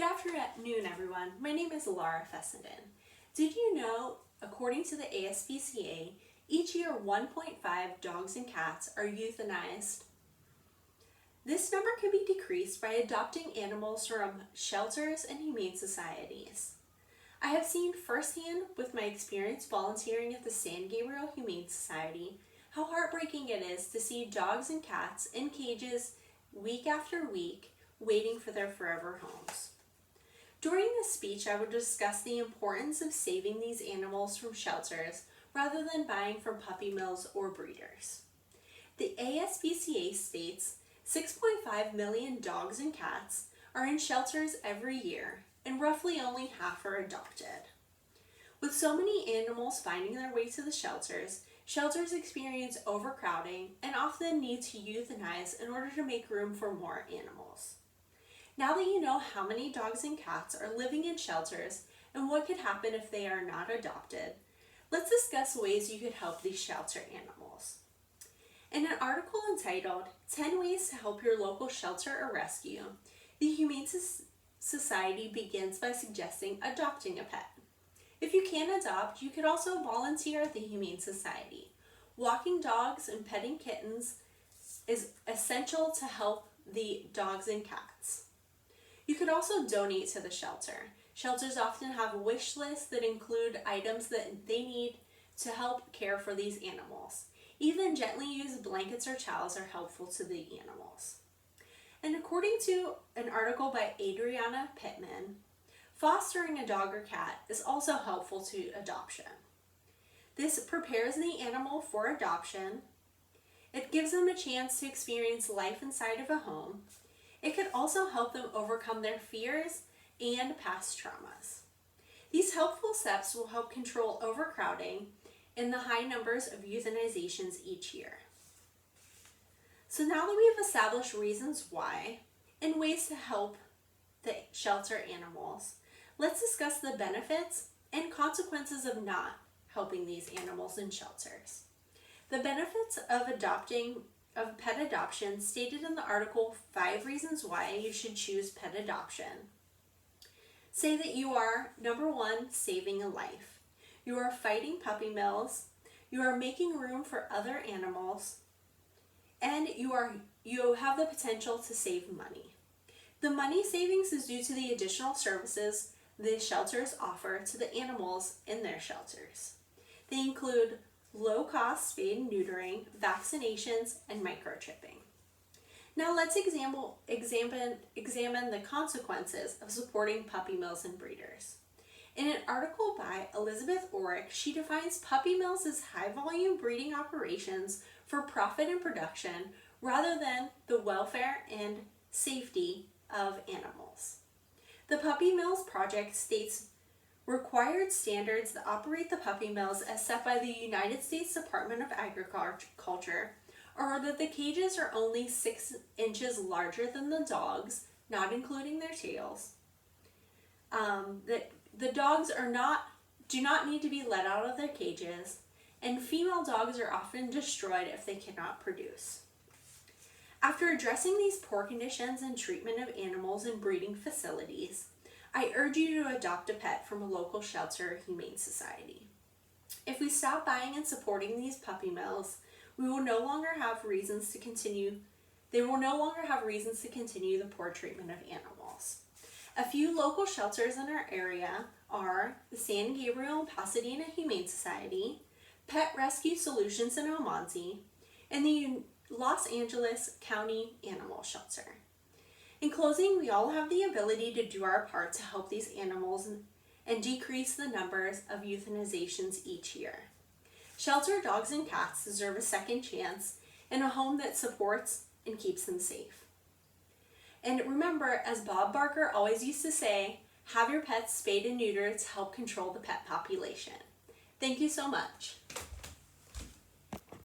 afternoon, everyone. My name is Laura Fessenden. Did you know, according to the ASPCA, each year 1.5 dogs and cats are euthanized? This number can be decreased by adopting animals from shelters and humane societies. I have seen firsthand with my experience volunteering at the San Gabriel Humane Society how heartbreaking it is to see dogs and cats in cages week after week waiting for their forever homes. During this speech, I will discuss the importance of saving these animals from shelters rather than buying from puppy mills or breeders. The ASPCA states 6.5 million dogs and cats are in shelters every year, and roughly only half are adopted. With so many animals finding their way to the shelters experience overcrowding and often need to euthanize in order to make room for more animals. Now that you know how many dogs and cats are living in shelters and what could happen if they are not adopted, let's discuss ways you could help these shelter animals. In an article entitled 10 Ways to Help Your Local Shelter or Rescue, the Humane Society begins by suggesting adopting a pet. If you can't adopt, you could also volunteer at the Humane Society. Walking dogs and petting kittens is essential to help the dogs and cats. You could also donate to the shelter. Shelters often have wish lists that include items that they need to help care for these animals. Even gently used blankets or towels are helpful to the animals. And according to an article by Adriana Pittman, fostering a dog or cat is also helpful to adoption. This prepares the animal for adoption. It gives them a chance to experience life inside of a home. It could also help them overcome their fears and past traumas. These helpful steps will help control overcrowding and the high numbers of euthanizations each year. So now that we have established reasons why and ways to help the shelter animals, let's discuss the benefits and consequences of not helping these animals in shelters. The benefits of pet adoption stated in the article 5 Reasons Why You Should Choose Pet Adoption say that you are, number 1, saving a life. You are fighting puppy mills, you are making room for other animals, and you have the potential to save money. The money savings is due to the additional services the shelters offer to the animals in their shelters. They include low-cost spay and neutering, vaccinations, and microchipping. Now let's examine the consequences of supporting puppy mills and breeders. In an article by Elizabeth Orrick, she defines puppy mills as high-volume breeding operations for profit and production rather than the welfare and safety of animals. The Puppy Mills Project states required standards that operate the puppy mills as set by the United States Department of Agriculture are that the cages are only 6 inches larger than the dogs, not including their tails. That the dogs do not need to be let out of their cages, and female dogs are often destroyed if they cannot produce. After addressing these poor conditions and treatment of animals in breeding facilities, I urge you to adopt a pet from a local shelter or humane society. If we stop buying and supporting these puppy mills, they will no longer have reasons to continue the poor treatment of animals. A few local shelters in our area are the San Gabriel and Pasadena Humane Society, Pet Rescue Solutions in Almonte, and the Los Angeles County Animal Shelter. In closing, we all have the ability to do our part to help these animals and decrease the numbers of euthanizations each year. Shelter dogs and cats deserve a second chance and a home that supports and keeps them safe. And remember, as Bob Barker always used to say, have your pets spayed and neutered to help control the pet population. Thank you so much.